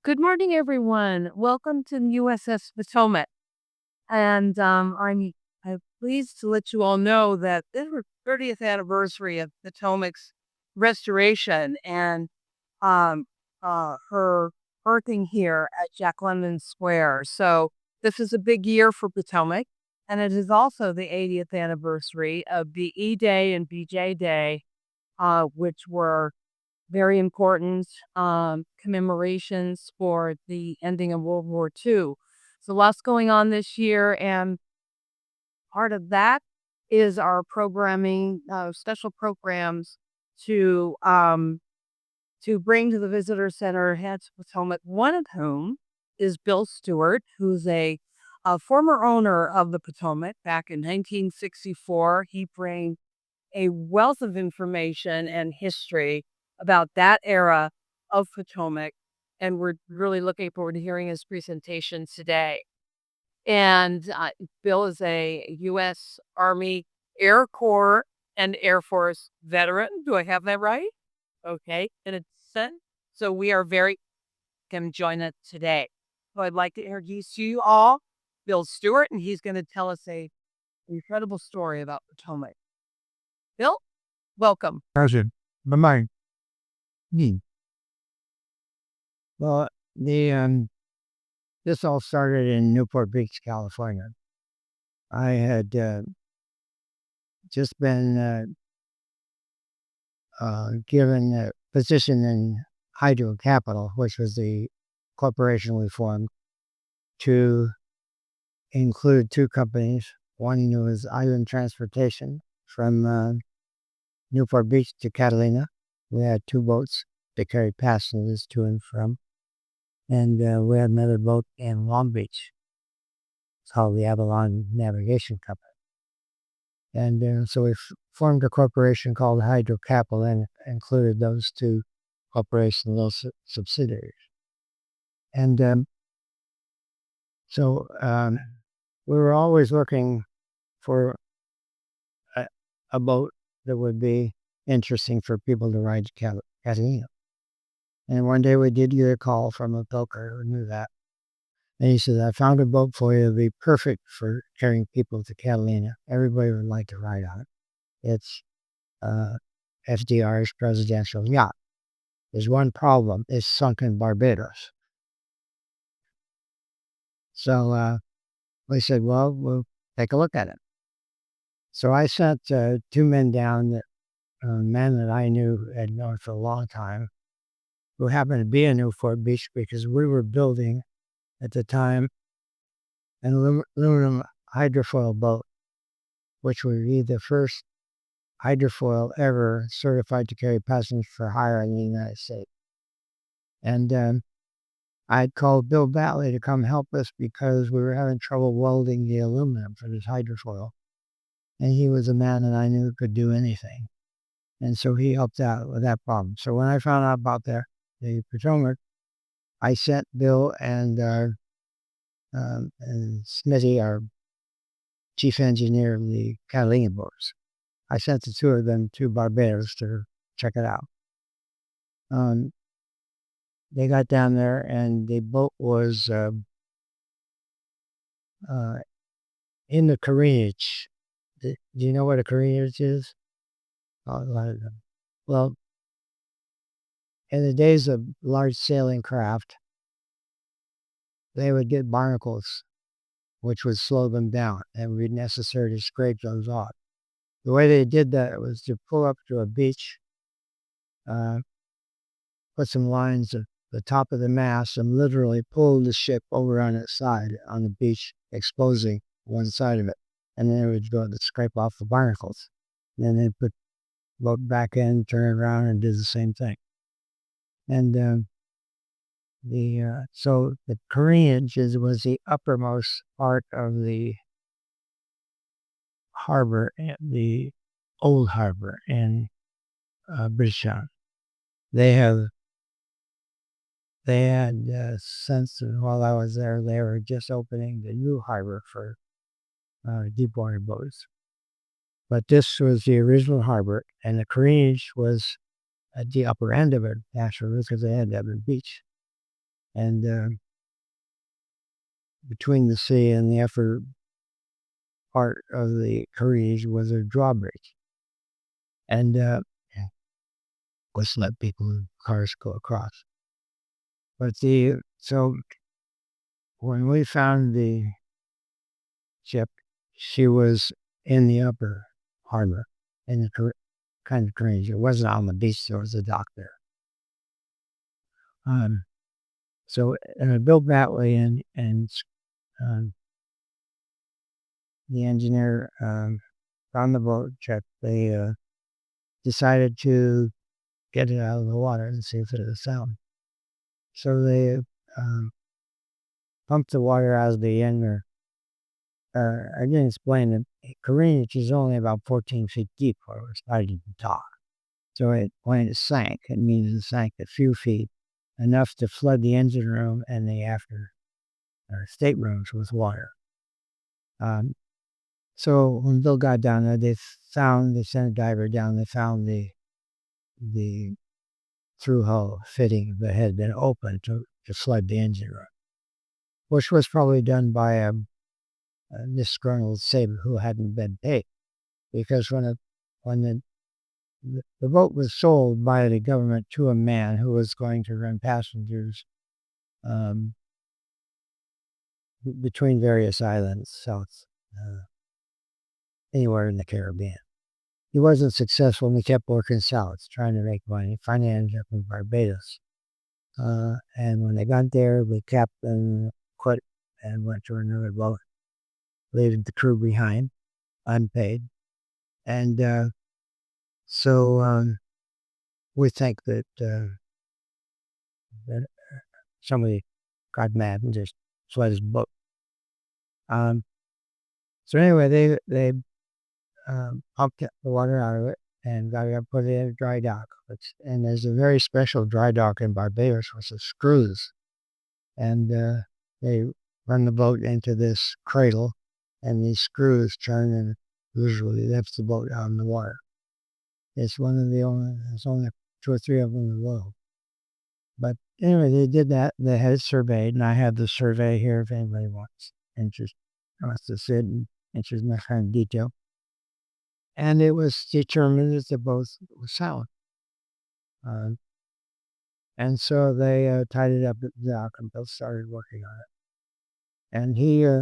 Good morning, everyone. Welcome to the USS Potomac. And I'm pleased to let you all know that this is the 30th anniversary of Potomac's restoration and um, her birthing here at Jack London Square. So this is a big year for Potomac, and it is also the 80th anniversary of the E Day and BJ Day, which were very important commemorations for the ending of World War II. So lots going on this year, and part of that is our programming, special programs to um, to bring to the visitor center here to Potomac. One of whom is Bill Stewart, who's a former owner of the Potomac. Back in 1964, he bring a wealth of information and history about that era of Potomac, and we're really looking forward to hearing his presentation today. And Bill is a U.S. Army Air Corps and Air Force veteran. Do I have that right? Okay, in a sense. So we are very can join us today. So I'd like to introduce you all Bill Stewart, and he's going to tell us a incredible story about Potomac. Bill, welcome. Cousin, my me. Well, the this all started in Newport Beach, California. I had just been given a position in Hydro Capital, which was the corporation we formed to include two companies. One was Island Transportation from Newport Beach to Catalina. We had two boats to carry passengers to and from. And we had another boat in Long Beach. It's called the Avalon Navigation Company. And so we formed a corporation called Hydro Capital and included those two corporations, those subsidiaries. And so we were always looking for a boat that would be interesting for people to ride to Catalina. And one day we did get a call from a broker who knew that. And he said, I found a boat for you. It'd be perfect for carrying people to Catalina. Everybody would like to ride on it. It's FDR's presidential yacht. There's one problem. It's sunk in Barbados. So we said, well, we'll take a look at it. So I sent two men down, men that I knew had known for a long time, who happened to be in Newport Beach because we were building at the time an aluminum hydrofoil boat, which would be the first hydrofoil ever certified to carry passengers for hire in the United States. And I'd called Bill Batley to come help us because we were having trouble welding the aluminum for this hydrofoil. And he was a man that I knew could do anything. And so he helped out with that problem. So when I found out about the Potomac, I sent Bill and Smitty, our chief engineer of the Catalina boats. I sent the two of them to Barbados to check it out. They got down there and the boat was in the careenage. Do you know what a careenage is? Well, in the days of large sailing craft, they would get barnacles, which would slow them down and would be necessary to scrape those off. The way they did that was to pull up to a beach, put some lines at the top of the mast and literally pull the ship over on its side on the beach, exposing one side of it. And then it would go to scrape off the barnacles. And then they'd put the boat back in, turn it around, and do the same thing. And so the careenage was the uppermost part of the harbor, the old harbor in Bridgetown. They had since while I was there, they were just opening the new harbor for deep water boats. But this was the original harbor, and the careenage was at the upper end of it, naturally, because they had to have a beach. And between the sea and the upper part of the carriage was a drawbridge, and was let people cars go across. But when we found the ship, she was in the upper harbor in the kind of carriage. It wasn't on the beach; there was a dock there. Um, I built that way, and um, the engineer on the boat check. They decided to get it out of the water and see if it was sound. So they um, pumped the water out of the end. I didn't explain that Careenage is only about 14 feet deep where it was starting to dock. So when it sank, it means it sank a few feet, enough to flood the engine room and the after staterooms with water. Um, so when Bill got down there, they sent a diver down. They found the through hull fitting that had been opened to flood the engine room, which was probably done by a disgruntled sailor who hadn't been paid. Because when the boat was sold by the government to a man who was going to run passengers um, between various islands south, anywhere in the Caribbean. He wasn't successful and he kept working south, trying to make money. Finally ended up in Barbados. And when they got there, the captain quit and went to another boat, leaving the crew behind, unpaid. And so we think that somebody got mad and just fled his boat. Um, so anyway, they pumped the water out of it and got it put it in a dry dock. And there's a very special dry dock in Barbados with the screws, and they run the boat into this cradle, and these screws turn and usually lifts the boat out in the water. It's one of the only. There's only 2 or 3 of them in the world. But anyway, they did that. They had it surveyed, and I have the survey here if anybody wants to sit and interested in that kind of detail. And it was determined that the boat was sound. Uh, and so they tied it up at the dock, and Bill started working on it. And he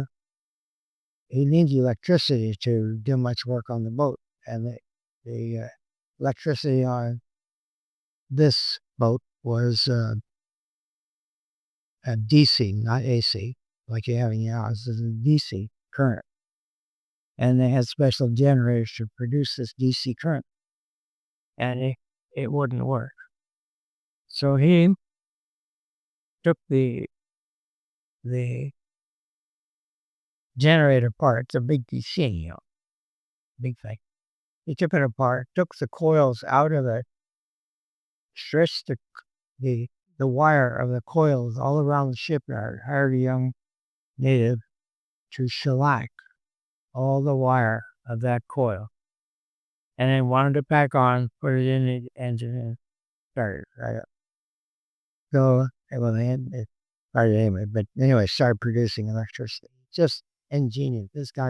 needs electricity to do much work on the boat. And the electricity on this boat was a DC, not AC, like you have in your house. It's a DC current. And they had special generators to produce this DC current. And it wouldn't work. So he took the generator part, it's a big DC, big thing. He took it apart, took the coils out of it, stretched the the wire of the coils all around the shipyard, hired a young native to shellac all the wire of that coil, and then wound it back on, put it in the engine, and started right up. So, well, it started anyway, but anyway, started producing electricity. Just ingenious. This guy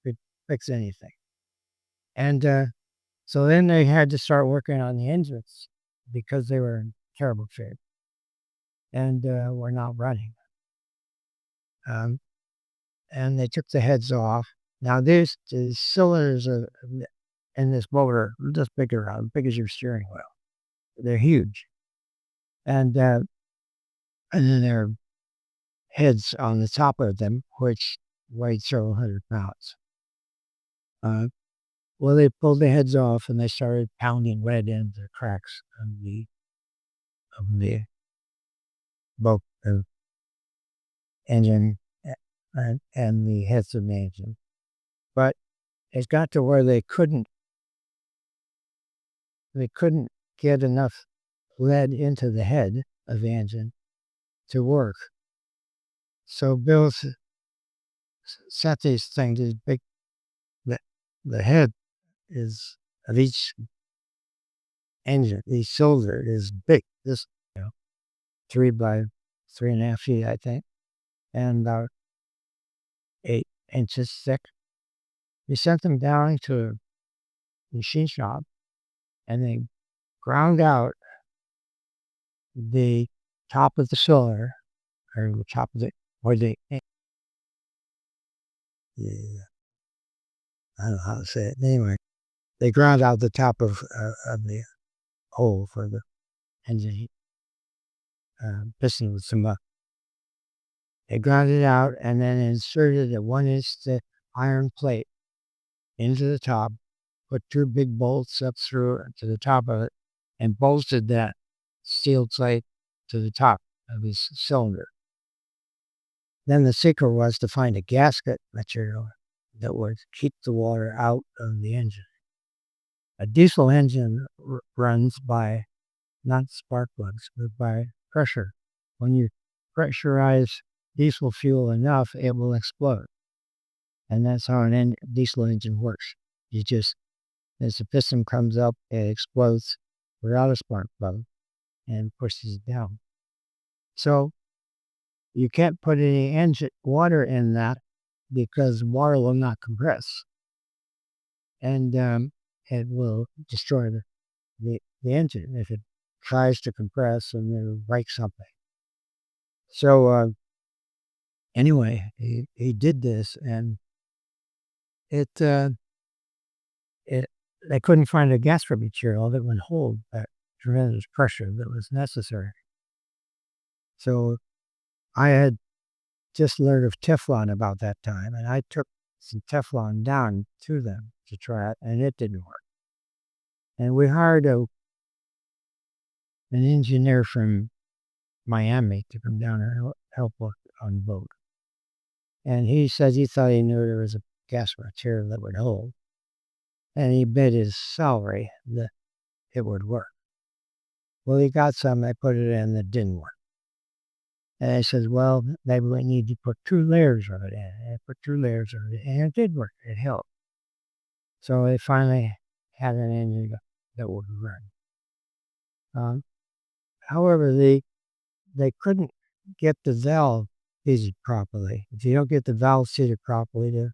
could fix anything. And so then they had to start working on the engines because they were in terrible shape and were not running. And they took the heads off. Now the cylinders in this motor are just bigger, big as your steering wheel. They're huge, and then there are heads on the top of them, which weighed several hundred pounds. Uh, well, they pulled the heads off and they started pounding lead into the cracks of the both the engine and the heads of the engine. But it got to where they couldn't get enough lead into the head of the engine to work. So Bill set these things, these big, the head is of each engine, each cylinder is big. This 3 by 3.5 feet, I think, and about 8 inches thick. We sent them down to a machine shop, and they ground out the top of the cylinder, or the top of the, or the, yeah, I don't know how to say it. Anyway, they ground out the top of the hole for the engine piston with some. They ground it out and then inserted a 1 inch thick iron plate into the top, put two big bolts up through to the top of it, and bolted that steel plate to the top of his cylinder. Then the secret was to find a gasket material that would keep the water out of the engine. A diesel engine runs by not spark plugs, but by pressure. When you pressurize diesel fuel enough, it will explode. And that's how an diesel engine works. You just, as the piston comes up, it explodes without a spark plug and pushes it down. So you can't put any engine water in that because water will not compress. And it will destroy the engine if it tries to compress and it'll break something. So anyway, he did this, and it they couldn't find a gasket material that would hold that tremendous pressure that was necessary. So I had just learned of Teflon about that time, and I took some Teflon down to them to try it, and it didn't work. And we hired an engineer from Miami to come down and help work on the boat. And he said he thought he knew there was a gas material that would hold. And he bet his salary that it would work. Well, he got some, they put it in that didn't work. And I said, well, maybe we need to put 2 layers of it in. And I put 2 layers of it in, and it did work. It helped. So they finally had an engine that would run. However, they couldn't get the valve seated properly. If you don't get the valve seated properly, the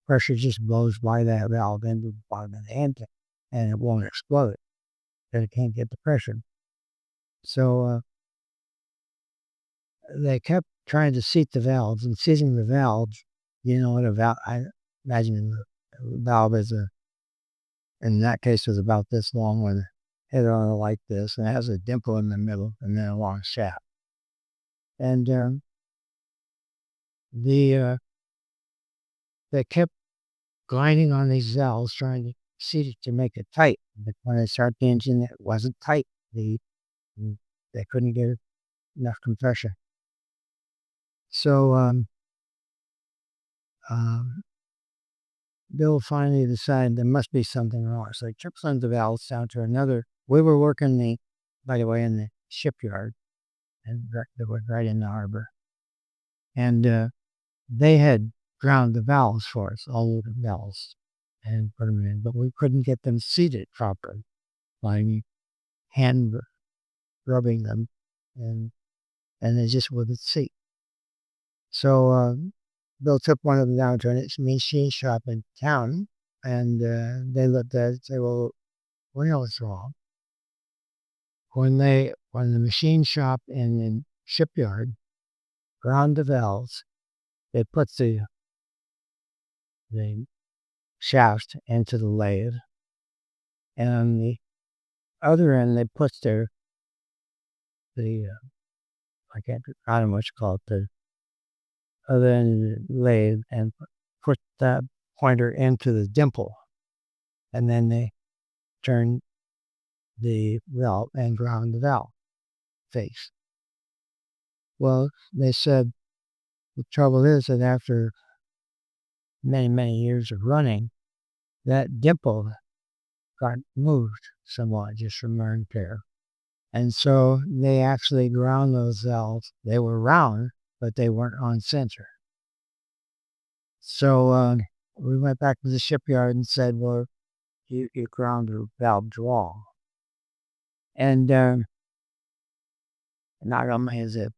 pressure just blows by that valve into the bottom of the engine, and it won't explode. And it can't get the pressure. So they kept trying to seat the valves, and seating the valves, what a valve, I imagine the valve is in that case was about this long with a head on it like this, and it has a dimple in the middle and then a long shaft. And they kept grinding on these valves, trying to seat it to make it tight. But when they start the engine, it wasn't tight. They couldn't get enough compression. So Bill finally decided there must be something wrong. So he took some of the valves down to another. We were working by the way, in the shipyard, and that was right in the harbor. And they had ground the valves for us, all of the valves, and put them in, but we couldn't get them seated properly by hand rubbing them, and they just wouldn't seat. So Bill took one of them down to a machine shop in town, and they looked at it and said, well, we know what's wrong. When the machine shop in the shipyard ground the valves, they put the shaft into the lathe, and on the other end they put the I don't know what you call it, the other end of the lathe, and put that pointer into the dimple, and then they turned the valve and ground the valve face. Well, they said the trouble is that after many, many years of running, that dimple got moved somewhat just from wear and tear. And so they actually ground those valves. They were round, but they weren't on center. So we went back to the shipyard and said, well, you ground the valves wrong. And not only is it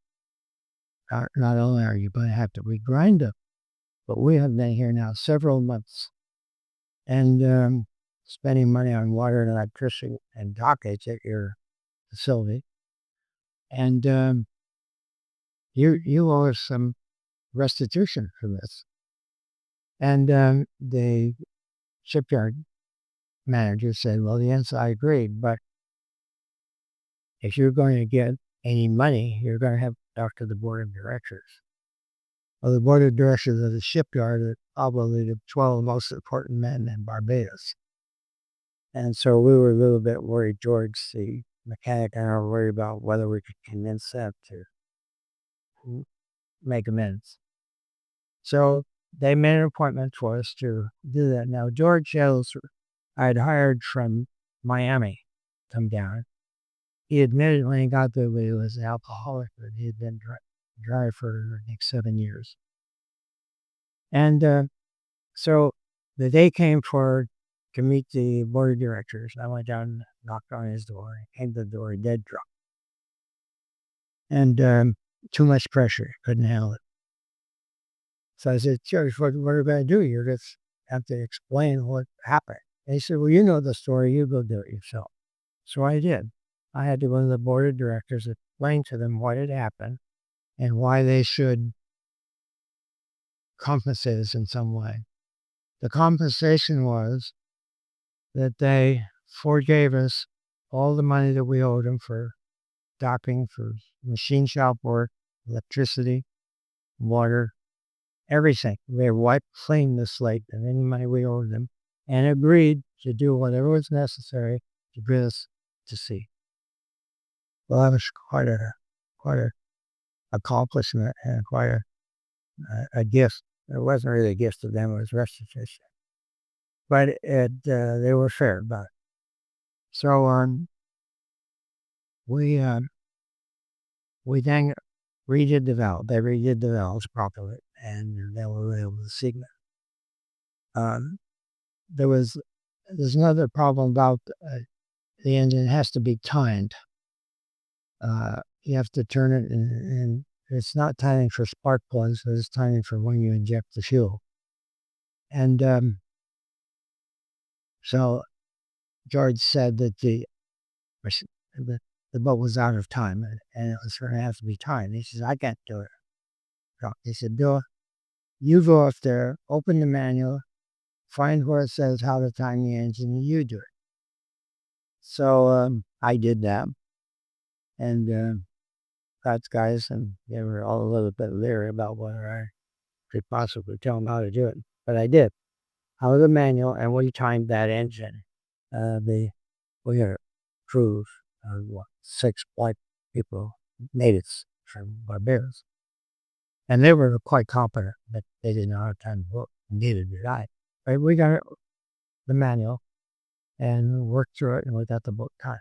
not only are you going to have to regrind them, but we have been here now several months and spending money on water and electricity and dockage at your facility. And you owe us some restitution for this. And the shipyard manager said, well, yes, I agreed, but if you're going to get any money, you're going to have to talk to the board of directors. Well, the board of directors of the shipyard are probably the 12 most important men in Barbados. And so we were a little bit worried, George, the mechanic, and I were worried about whether we could convince them to make amends. So they made an appointment for us to do that. Now, George Hills, I had hired from Miami to come down. He admitted when he got there that he was an alcoholic, that he had been dry for like 7 years. And so the day came for to meet the board of directors. I went down and knocked on his door. He came to the door dead drunk. And too much pressure. Couldn't handle it. So I said, George, what are we going to do? You're just have to explain what happened. And he said, well, you know the story. You go do it yourself. So I did. I had to go to the board of directors, explain to them what had happened and why they should compensate us in some way. The compensation was that they forgave us all the money that we owed them for docking, for machine shop work, electricity, water, everything. They wiped clean the slate of any money we owed them and agreed to do whatever was necessary to bring us to sea. Well, that was quite a accomplishment and quite a gift. It wasn't really a gift to them; it was restitution. But they were fair about it. So we we then redid the valve. They redid the valves properly, and they were able to signal. There's another problem about the engine. It has to be timed. You have to turn it, and it's not timing for spark plugs, but it's timing for when you inject the fuel. And so George said that the boat was out of time, and it was going to have to be timed. He says, I can't do it. So he said, Bill, you go up there, open the manual, find where it says how to time the engine, and you do it. So I did that. And got guys, and they were all a little bit leery about whether I could possibly tell them how to do it. But I did. Out of the manual, and we timed that engine. We had a crew of 6 white people, natives from Barbados. And they were quite competent, but they didn't know how to time the boat. Neither did I. But we got the manual and worked through it, and we got the boat timed.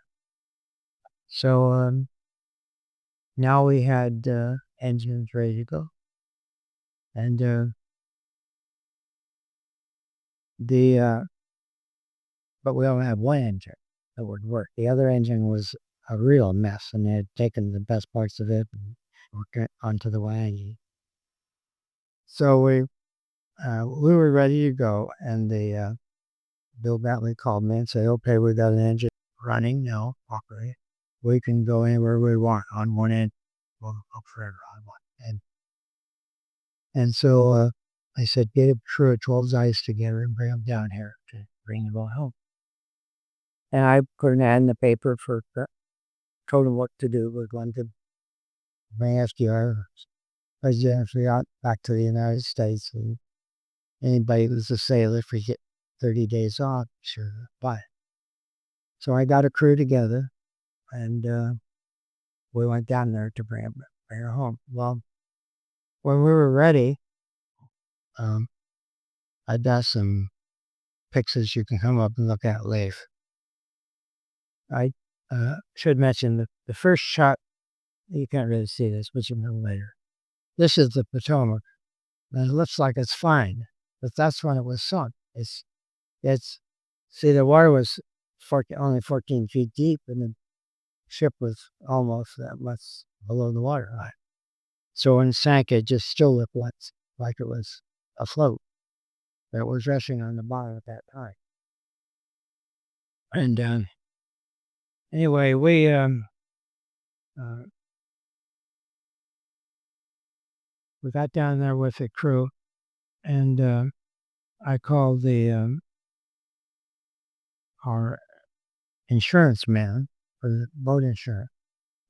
So now we had engines ready to go. And but we only had one engine that would work. The other engine was a real mess, and they had taken the best parts of it and worked it onto the wagon. So we were ready to go, and the Bill Bentley called me and said, okay, we got an engine running now, properly. We can go anywhere we want on one end. We'll go forever on one. And so I said, get a crew of 12 guys together and bring them down here to bring the boat home. And I put an ad in the paper told them what to do. We're going to bring FDR, President Fiat, back to the United States. And anybody who's a sailor, if we get 30 days off, sure, buy it. So I got a crew together, and we went down there to bring her home. Well, when we were ready, I got some pictures you can come up and look at later. I should mention the first shot, you can't really see this, but you'll know later. This is the Potomac, and it looks like it's fine, but that's when it was sunk. See, the water was only 14 feet deep, and the ship was almost that much below the water line. So when it sank, it just still looked like it was afloat. But it was resting on the bottom at that time. And anyway, uh, we got down there with the crew, and I called our insurance man for the boat insurance,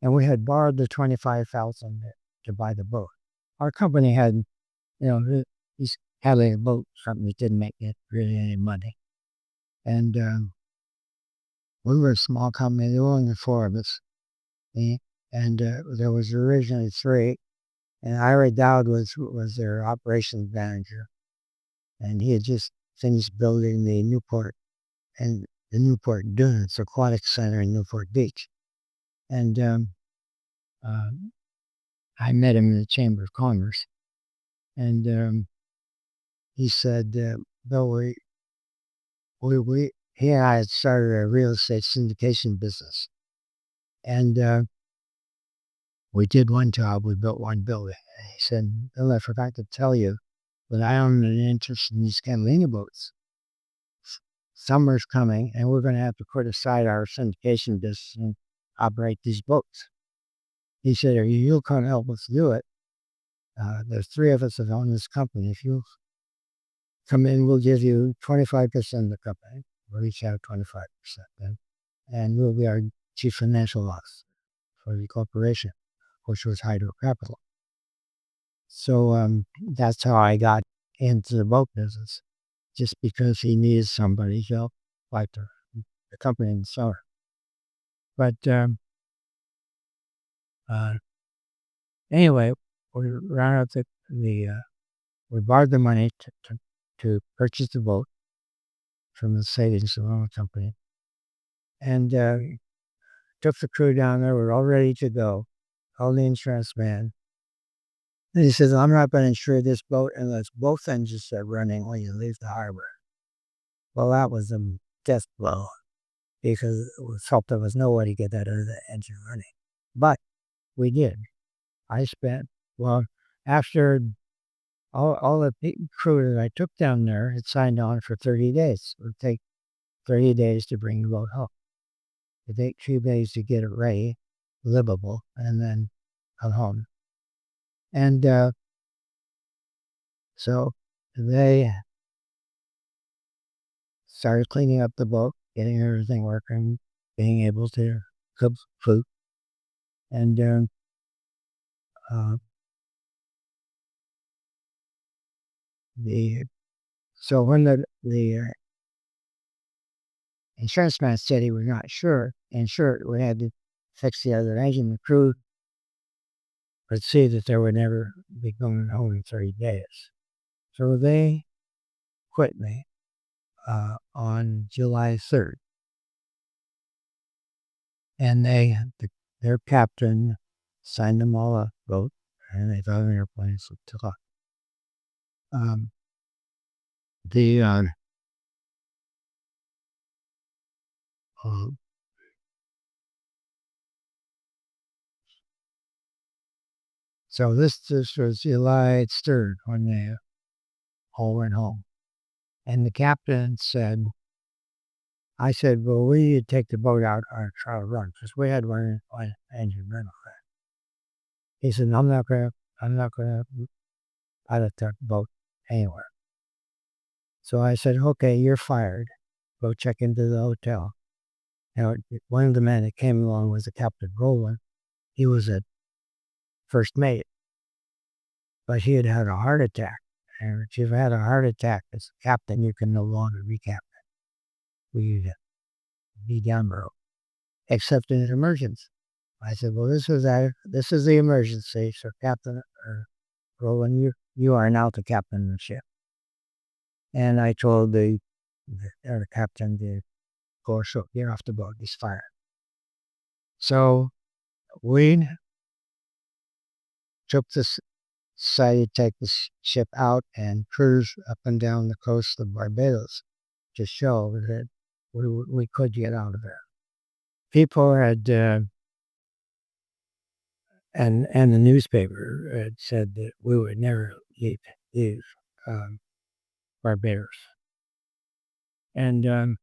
and we had borrowed the 25,000 to buy the boat. Our company had, these having a boat companies didn't make it really any money, and we were a small company. There were only four of us, me, and there was originally three. And Ira Dowd was their operations manager, and he had just finished building the Newport Dunes Aquatic Center in Newport Beach. And uh, I met him in the Chamber of Commerce, and he said, "Bill, he and I had started a real estate syndication business, and we did one job. We built one building." And he said, "Bill, I forgot to tell you, but I own an interest in these Catalina boats. Summer's coming, and we're going to have to put aside our syndication business and operate these boats." He said, "You'll come help us do it. There's three of us that own this company. If you come in, we'll give you 25% of the company. We'll each have 25% then, and we'll be our chief financial officer for the corporation," which was Hydro Capital. So that's how I got into the boat business, just because he needed somebody to help like the company in the summer. But uh, anyway, we ran out we borrowed the money to purchase the boat from the savings loan company, and took the crew down there. We're all ready to go. Called the insurance man. And he says, "I'm not going to insure this boat unless both engines are running when you leave the harbor." Well, that was a death blow because it was felt there was no way to get that other engine running. But we did. I spent, well, after all the crew that I took down there had signed on for 30 days. It would take 30 days to bring the boat home. It would take 2 days to get it ready, livable, and then come home. And so they started cleaning up the boat, getting everything working, being able to cook food. And uh, the so when the insurance man said he was not sure we had to fix the other engine, the crew could see that they would never be going home in 30 days. So they quit me on July 3rd. And their captain signed them all a vote, and they got on airplanes and took off. Um, the uh, so this was July 3rd when they all went home, and the captain said, "I said, well, we need to take the boat out on a trial run because we had one engine rental." He said, I'm not gonna pilot that boat anywhere." So I said, "Okay, you're fired. Go check into the hotel." Now, one of the men that came along was a Captain Rowland. He was a first mate, but he had had a heart attack. And if you've had a heart attack as a captain, you can no longer be captain. We be down the road, except in an emergency. I said, "Well, this is the emergency, so Captain Rowland, you are now the captain of the ship." And I told the captain to go ashore, get off the boat, he's fired. So we took this decided to take the ship out and cruise up and down the coast of Barbados to show that we could get out of there. People had and the newspaper had said that we would never leave Barbados. And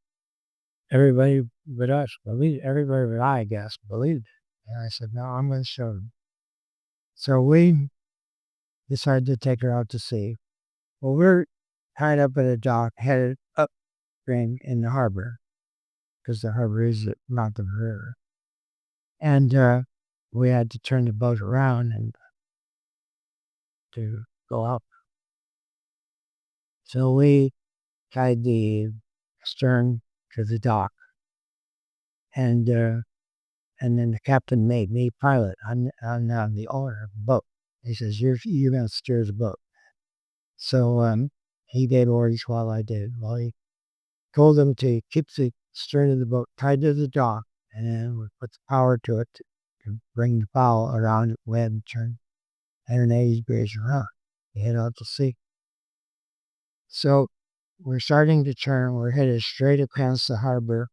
everybody but us believed, everybody but I guess, believed it. And I said, no, I'm going to show them. So we decided to take her out to sea. Well, we're tied up at a dock, headed upstream in the harbor, because the harbor is at mouth of the river. And we had to turn the boat around and to go out. So we tied the stern to the dock, and then the captain made me pilot. I'm the owner of the boat. He says, you're going to steer the boat. So he gave orders while I did. Well, he told them to keep the stern of the boat tied to the dock, and then we put the power to it to bring the bow around. We had to turn 180 degrees around to head out to sea. So we're starting to turn. We're headed straight across the harbor,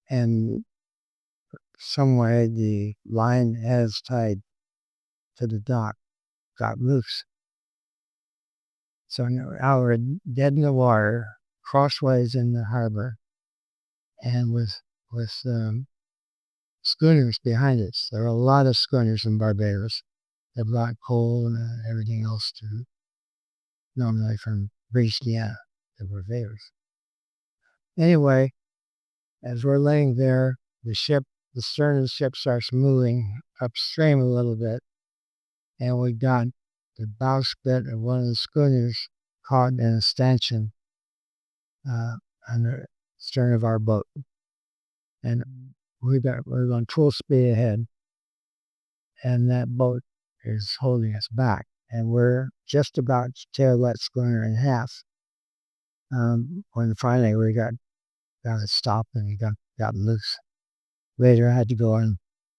and some way the line as tied to the dock got loose. So now we're dead in the water, crossways in the harbor, and with schooners behind us. There are a lot of schooners in Barbados that brought coal and everything else to, normally from Louisiana to Barbados. Anyway, as we're laying there, the stern of the ship starts moving upstream a little bit, and we got the bowsprit of one of the schooners caught in a stanchion on the stern of our boat. And we're going full speed ahead, and that boat is holding us back. And we're just about to tear that schooner in half when finally we got it stopped and we got loose. Later, I had to go and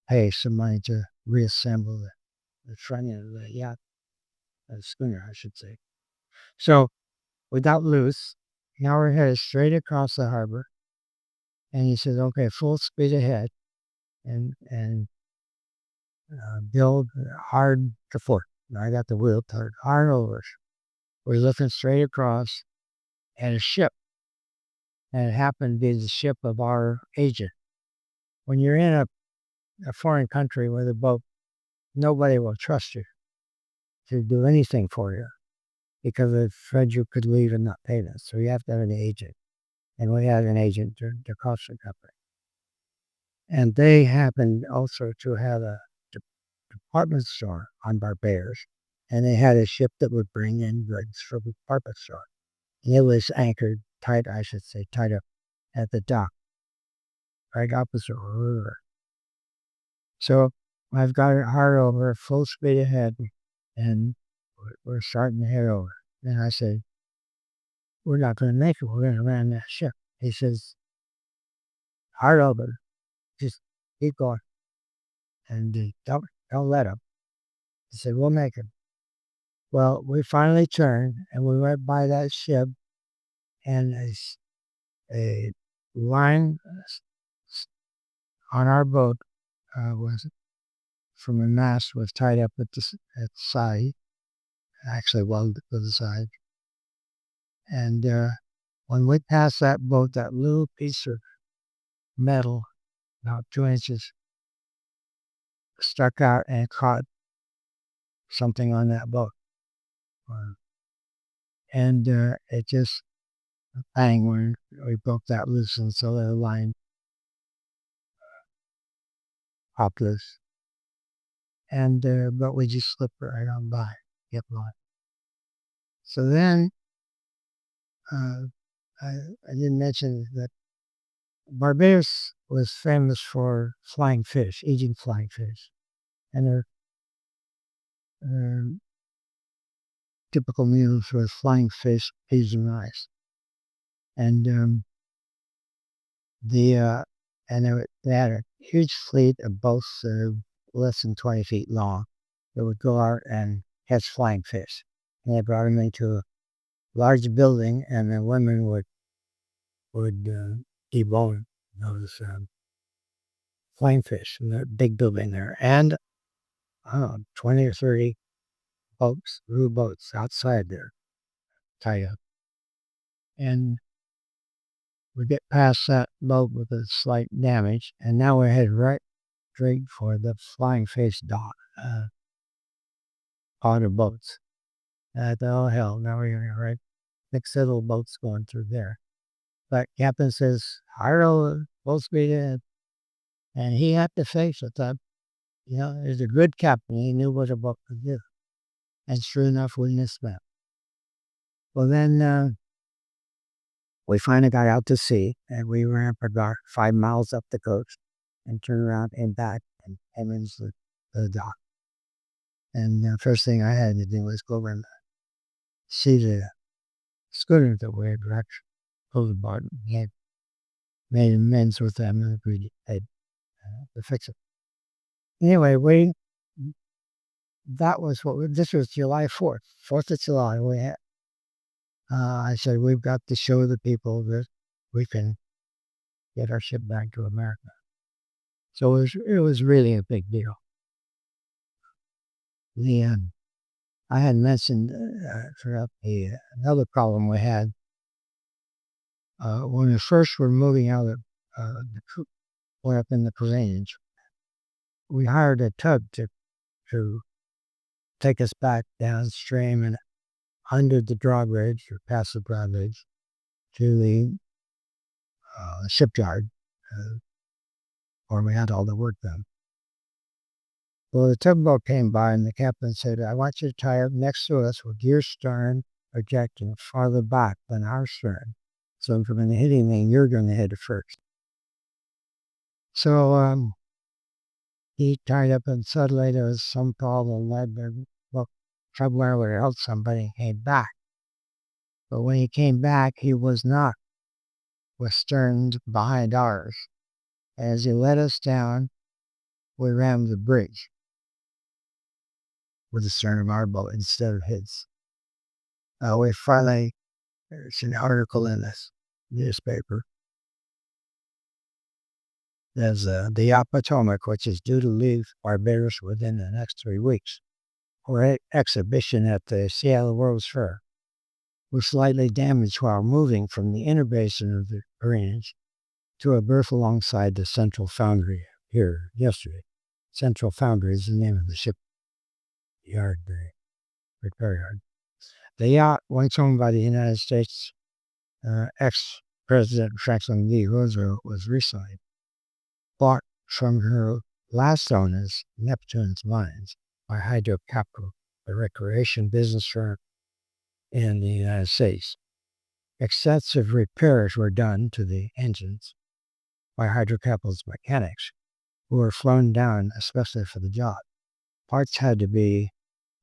pay some money to reassemble the front end of the yacht, the schooner, I should say. So we got loose. Now we're headed straight across the harbor. And he says, okay, full speed ahead and build hard to port. I got the wheel turned hard over. We're looking straight across at a ship. And it happened to be the ship of our agent. When you're in a foreign country with a boat, nobody will trust you to do anything for you because they're afraid you could leave and not pay them. So you have to have an agent. And we had an agent, the Costa Company. And they happened also to have a department store on Barbados. And they had a ship that would bring in goods from the department store. And it was anchored tight, I should say, tight up at the dock, right opposite the river. So I've got it hard over, full speed ahead, and we're starting to head over. And I said, we're not going to make it. We're going to ram that ship. He says, hard over, just keep going. And don't let him. He said, we'll make it. Well, we finally turned, and we went by that ship, and a line on our boat was from a mast was tied up at the side, actually welded to the side. And when we passed that boat, that little piece of metal, about 2 inches, stuck out and caught something on that boat. And it just bang when we broke that loose, and so the line popped loose. And but we just slipped right on by, kept on. So then I didn't mention that Barbados was famous for flying fish, eating flying fish, and their typical meals were flying fish, peas, and rice. And they had a huge fleet of boats less than 20 feet long that would go out and catch flying fish. And they brought them into a large building, and the women would debone those flying fish in the big building there. And 20 or 30 boats, rowboats outside there, tied up. And we get past that boat with a slight damage, and now we're headed right straight for the flying face dock, part of boats. And I thought, oh hell, now we're gonna right next little boats going through there. But captain says, Harlow, full speed ahead. And he had to face it. That, he's a good captain. He knew what a boat could do. And sure enough, we missed that. Well, then we finally got out to sea, and we ran for about 5 miles up the coast and turned around and back and came into the dock. And the first thing I had to do was go over and see the schooner that we had wrecked, pulled apart. We had made amends with them and agreed to fix it. Anyway, this was July 4th, 4th of July. I said, we've got to show the people that we can get our ship back to America. So it was really a big deal. I had mentioned another problem we had when we first were moving out of the coop way up in the Range. We hired a tug to take us back downstream and under the drawbridge or past the drawbridge to the shipyard where we had all the work done. Well, the tugboat came by and the captain said, I want you to tie up next to us with your stern projecting farther back than our stern. So if we're going to hit anything, you're going to hit it first. So he tied up and suddenly there was some problem. Well, somewhere where else somebody came back. But when he came back, he was not with stern behind ours. As he let us down, we rammed the bridge with the stern of our boat instead of his. We finally, there's an article in this newspaper. There's the Potomac, which is due to leave Barbados within the next 3 weeks for an exhibition at the Seattle World's Fair, was slightly damaged while moving from the inner basin of the Range to a berth alongside the Central Foundry here yesterday. Central Foundry is the name of the ship yard, the repair yard. The yacht, once owned by the United States ex-President Franklin D. Roosevelt, was recently bought from her last owners, Neptune's Mines, by Hydro Capital, a recreation business firm in the United States. Extensive repairs were done to the engines by Hydro Capital's mechanics, who were flown down especially for the job. Parts had to be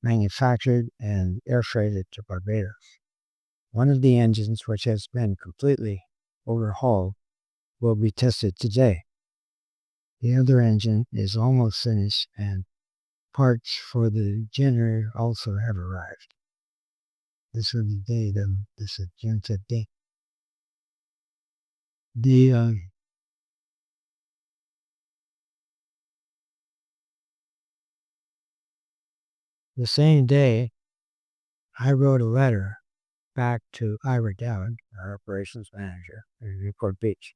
manufactured and air freighted to Barbados. One of the engines, which has been completely overhauled, will be tested today. The other engine is almost finished, and parts for the generator also have arrived. This was the date of this is June 15th. The same day, I wrote a letter back to Ira Dowd, our operations manager at Newport Beach.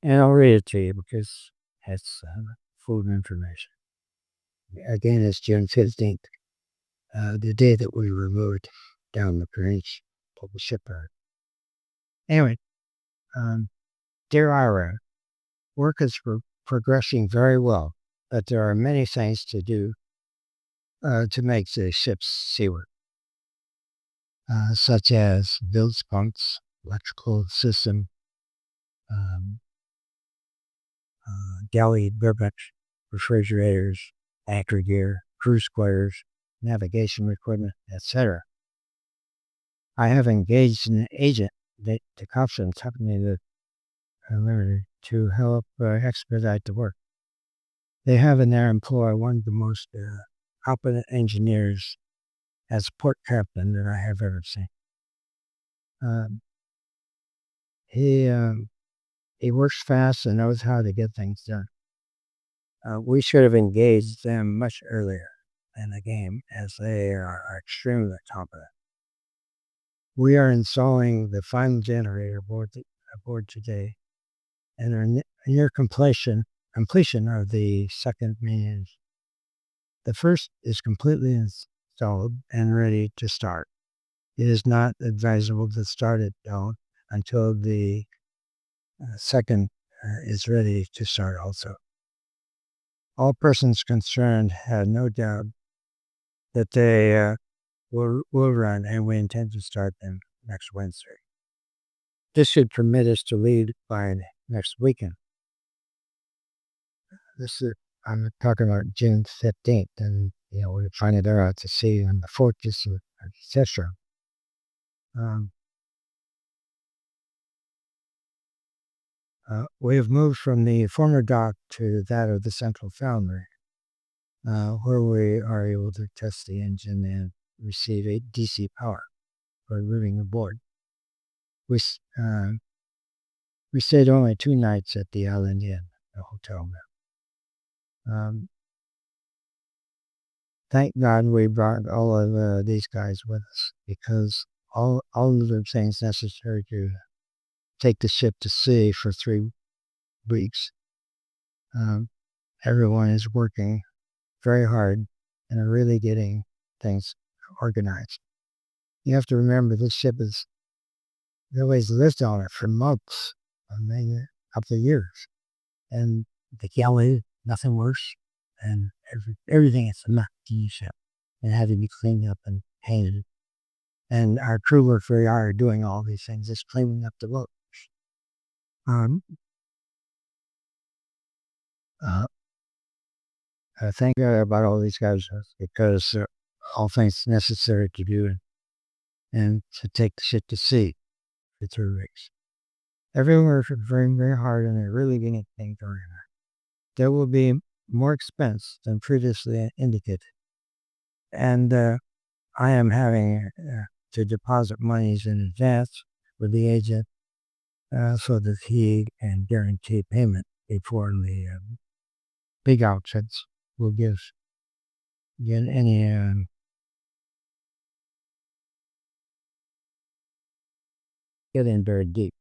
And I'll read it to you because it's food information. Again, it's June 15th, the day that we were moved down the Range of the shipyard. Anyway, dear Ira, work is progressing very well, but there are many things to do to make the ships seaworthy, such as bilge pumps, electrical system, galley burbucks, refrigerators, anchor gear, crew squares, navigation equipment, etc. I have engaged an agent to contact me to help expedite the work. They have in their employ one of the most competent engineers as port captain that I have ever seen. He works fast and knows how to get things done. We should have engaged them much earlier in the game, as they are extremely competent. We are installing the final generator aboard today, and are near completion of the second main engine. The first is completely installed and ready to start. It is not advisable to start it though until the second is ready to start also. All persons concerned had no doubt that they will run, and we intend to start them next Wednesday. This should permit us to leave by next weekend. I'm talking about June 15th, and we're trying to out to sea on the 14th, etc. We have moved from the former dock to that of the central foundry, where we are able to test the engine and receive a DC power for moving aboard. We stayed only 2 nights at the Island Inn, the hotel there. Thank God we brought all of these guys with us, because all of the things necessary to take the ship to sea for 3 weeks. Everyone is working very hard and are really getting things organized. You have to remember this ship is nobody's lived on it for months, maybe a couple of years, and the galley, nothing worse, and everything is a much ship and had to be cleaned up and painted. And our crew worked very hard doing all these things, just cleaning up the boat. I thank God about all these guys, because all things necessary to do and to take the ship to sea for 3 weeks. Everyone worked very, very hard, and they're really getting things organized. There will be more expense than previously indicated, and I am having to deposit monies in advance with the agent so that he can guarantee payment before the big outfits will get any get in very deep.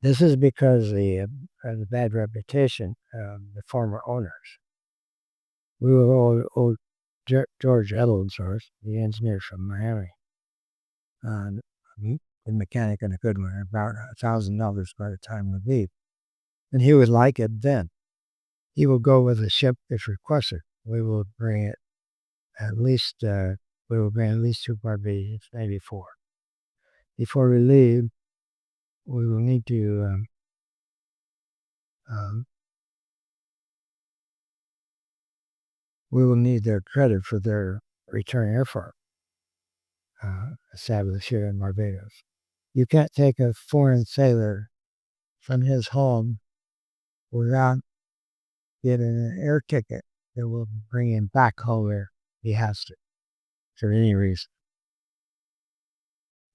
This is because of the bad reputation of the former owners. We will owe George Edwards, the engineer from Miami, the mechanic and a good one, about $1,000 by the time we leave. And he would like it then. He will go with the ship if requested. We will bring it at least, we will bring at least 2 Barbadians, maybe 4. Before we leave, we will need to we will need their credit for their return effort established here in Barbados. You can't take a foreign sailor from his home without getting an air ticket that will bring him back home where he has to, for any reason.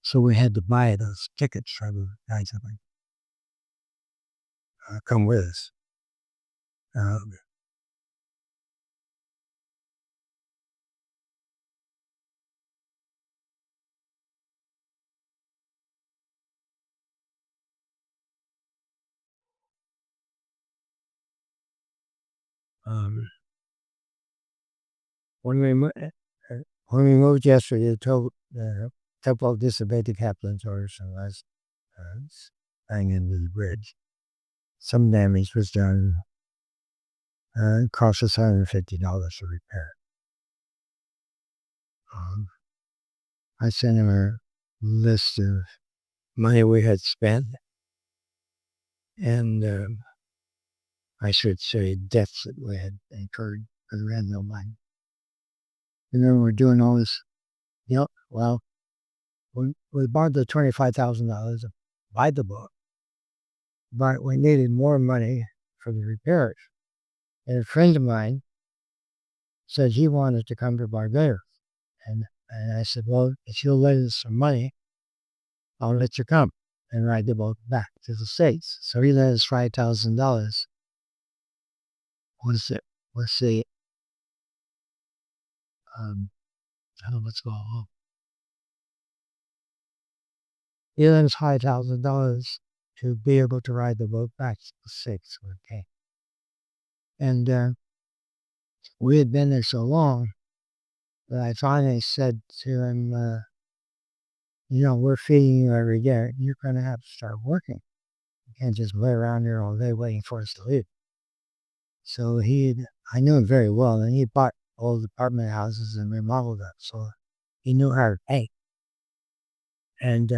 So we had to buy those tickets from the guys that would come with us. When we moved yesterday, the couple disobeyed captain's orders, and was banging into the bridge. Some damage was done. It cost us $150 to repair it. I sent him a list of money we had spent, and I should say debts that we had incurred, because we had no money. And then we're doing all this, well, we borrowed the $25,000 to buy the book, but we needed more money for the repairs. And a friend of mine said he wanted to come to Barbados. And I said, well, if you'll lend us some money, I'll let you come. and ride the boat back to the States. So he lent us $5,000. Was it? Was the let's go home. He lent us $5,000 to be able to ride the boat back to the States. Okay, and we had been there so long that I finally said to him, we're feeding you every day. You're going to have to start working. You can't just lay around here all day waiting for us to leave. So I knew him very well, and he bought old apartment houses and remodeled them. So he knew how to paint. And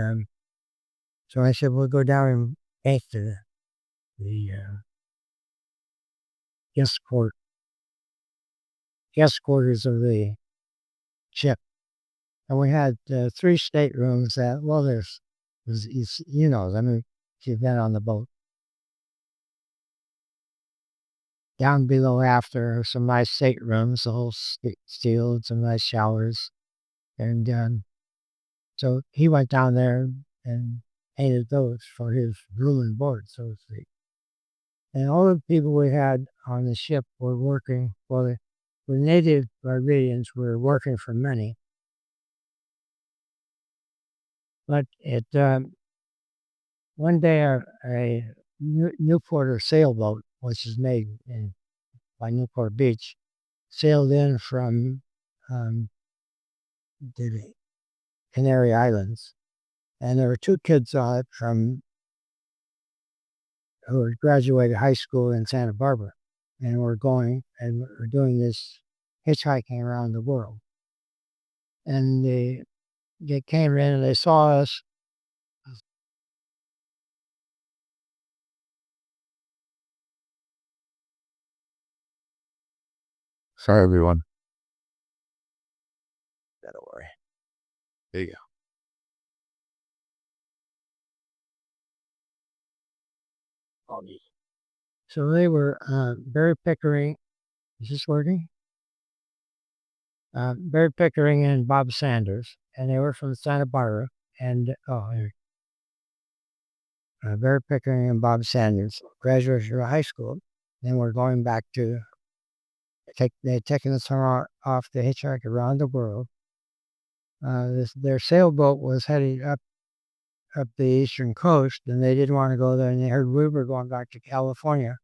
so I said, we'll go down and paint the guest quarters of the ship. And we had 3 staterooms that, well, I mean, if you've been on the boat. Down below after some nice staterooms, the whole steel, and some nice showers. And so he went down there and painted those for his room and board, so to speak. And all the people we had on the ship were working, well, the native Barbadians were working for money. But one day a Newporter sailboat, which is made by Newport Beach, sailed in from the Canary Islands. And there were 2 kids on it who had graduated high school in Santa Barbara, and were doing this hitchhiking around the world. And they came in and they saw us. Sorry, everyone. Don't worry. There you go. So they were Barry Pickering. Is this working? Barry Pickering and Bob Sanders, and they were from Santa Barbara. And Barry Pickering and Bob Sanders graduated from high school, and we're going back to they'd taken us off the hitchhike around the world. Their sailboat was heading up the eastern coast, and they didn't want to go there, and they heard we were going back to California.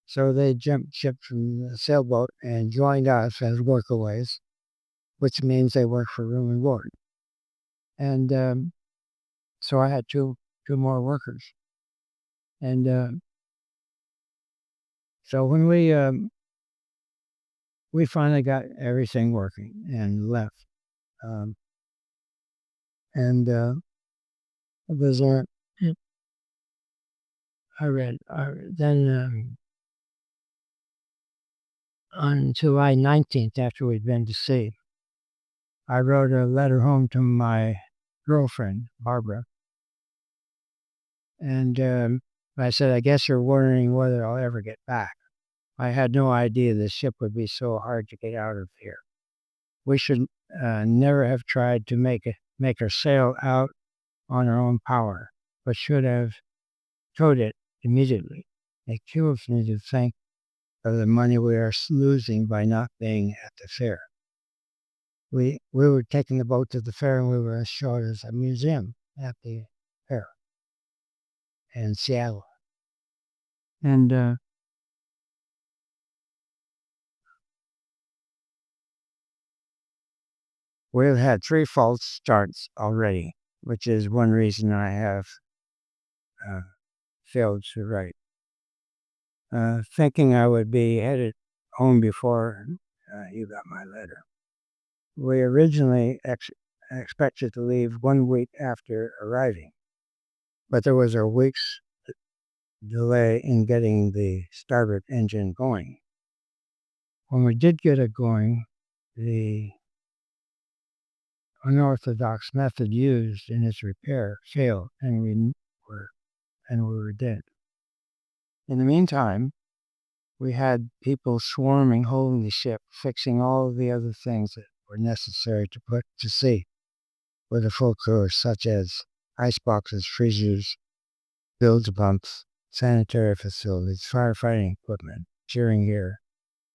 So they jumped ship from the sailboat and joined us as workaways, which means they work for room and board. And so I had two more workers. And so when we finally got everything working and left, and it was then on July 19th, after we'd been to sea, I wrote a letter home to my girlfriend, Barbara. And I said, I guess you're wondering whether I'll ever get back. I had no idea the ship would be so hard to get out of here. We should never have tried to make her sail out on her own power, but should have towed it immediately. It kills me to think of the money we are losing by not being at the fair. We were taking the boat to the fair, and we were showed as a museum at the fair in Seattle. And we've had 3 false starts already, which is one reason I have failed to write. Thinking I would be headed home before you got my letter. We originally expected to leave 1 week after arriving, but there was a week's delay in getting the starboard engine going. When we did get it going, the unorthodox method used in its repair failed, and we were dead. In the meantime, we had people swarming holding the ship, fixing all of the other things that were necessary to put to sea with a full crew, such as ice boxes, freezers, bilge pumps, sanitary facilities, firefighting equipment, cheering gear,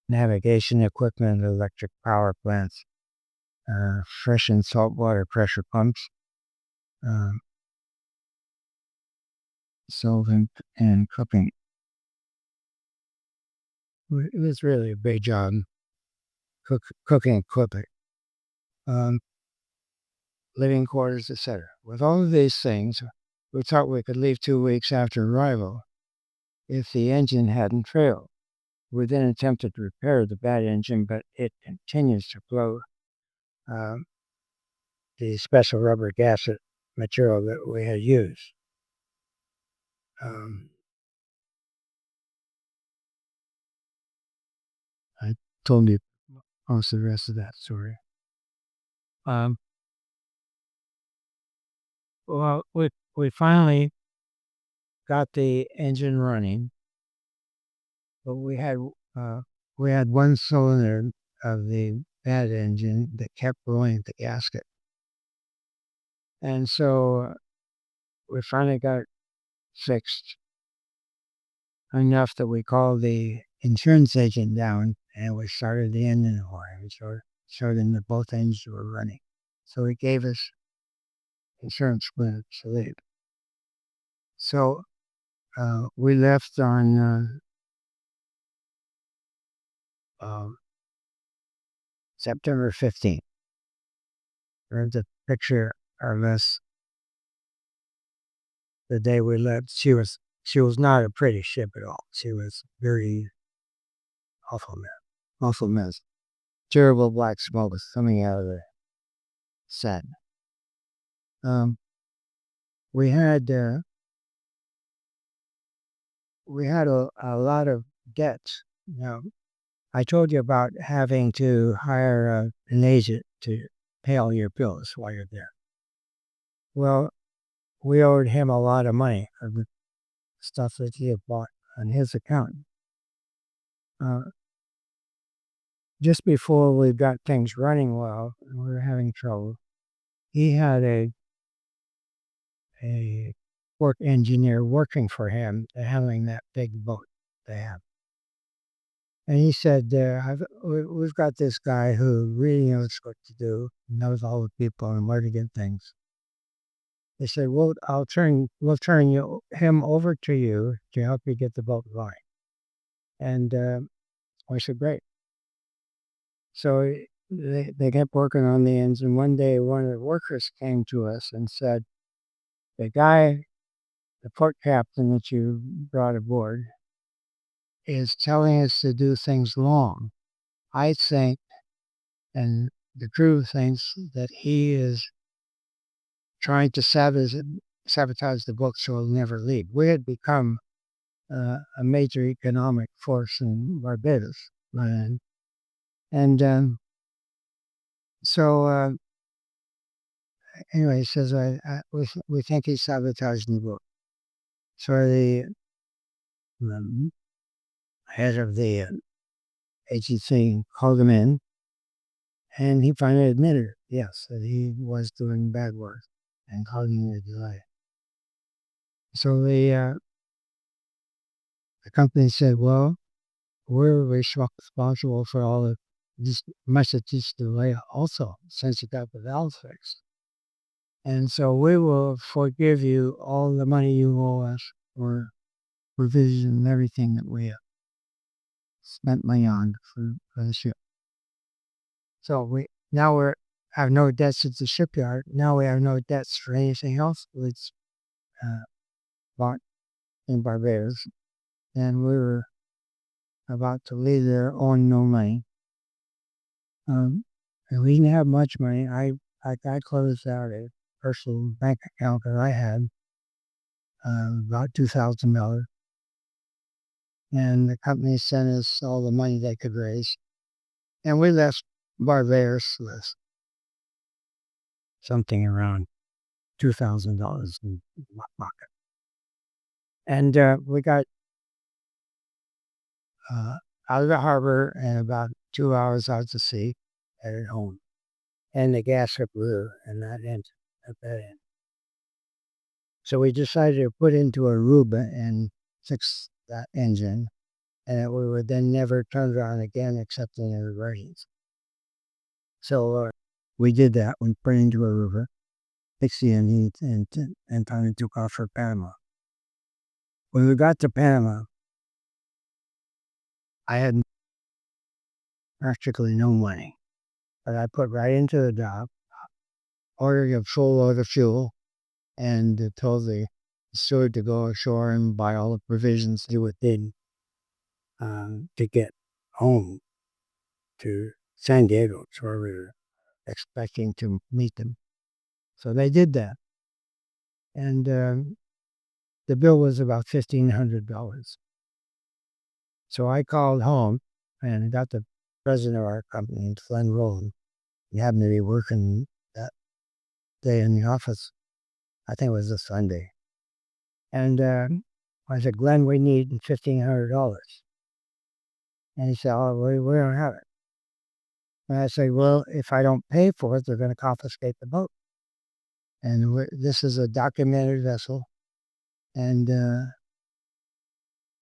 navigation equipment, electric power plants, fresh and saltwater pressure pumps, um, solvent and cooking. It was really a big job, cooking equipment, living quarters, etc. With all of these things, we thought we could leave 2 weeks after arrival if the engine hadn't failed. We then attempted to repair the bad engine, but it continues to blow the special rubber gasket material that we had used. I told you most of the rest of that story. Well, we finally got the engine running, but we had one cylinder of the bad engine that kept blowing the gasket, and so we finally got it fixed enough that we called the insurance agent down and we started the engine oil. We showed him that both engines were running, so he gave us insurance clearance to leave. So we left on September 15th. There's a picture of us the day we left. She was not a pretty ship at all. She was very awful mess. Terrible black smoke was coming out of the set. We had a lot of debts. I told you about having to hire an agent to pay all your bills while you're there. Well, we owed him a lot of money for the stuff that he had bought on his account. Just before we got things running well, and we were having trouble, he had a work engineer working for him handling that big boat they have. And he said, we've got this guy who really knows what to do, knows all the people and where to get things. They said, well, we'll turn him over to you to help you get the boat going. And I said, great. So they kept working on the engine. One day, one of the workers came to us and said, the port captain that you brought aboard, is telling us to do things long. I think, and the crew thinks, that he is trying to sabotage the book so it'll never leave. We had become a major economic force in Barbados. And so anyway, he says, we think he's sabotaging the book. So the head of the agency called him in, and he finally admitted, yes, that he was doing bad work and causing a delay. So the company said, well, we're responsible for all of this, much of this delay also, since you got the valve fixed. And so we will forgive you all the money you owe us for revision and everything that we have spent money on for the ship. So we have no debts at the shipyard. Now we have no debts for anything else that's bought in Barbados. And we were about to leave there owing no money. And we didn't have much money. I closed out a personal bank account that I had, about $2,000. And the company sent us all the money they could raise. And we left Barbados with something around $2,000 in my pocket. And we got out of the harbor and about 2 hours out to sea, headed home. And the gasket blew, and that ended at that end. So we decided to put into Aruba and fix that engine, and it would then never turn it on again except in emergency. So we did that. We put it into Aruba, fixed the engine, and finally took off for Panama. When we got to Panama, I had practically no money, but I put right into the dock, ordered a full load of fuel, and told the steward to go ashore and buy all the provisions he would need to get home to San Diego, where we were expecting to meet them. So they did that. And the bill was about $1,500. So I called home and got the president of our company, Glenn Rowland. He happened to be working that day in the office. I think it was a Sunday. And I said, Glenn, we need $1,500. And he said, oh, we don't have it. And I said, well, if I don't pay for it, they're going to confiscate the boat. And this is a documented vessel. And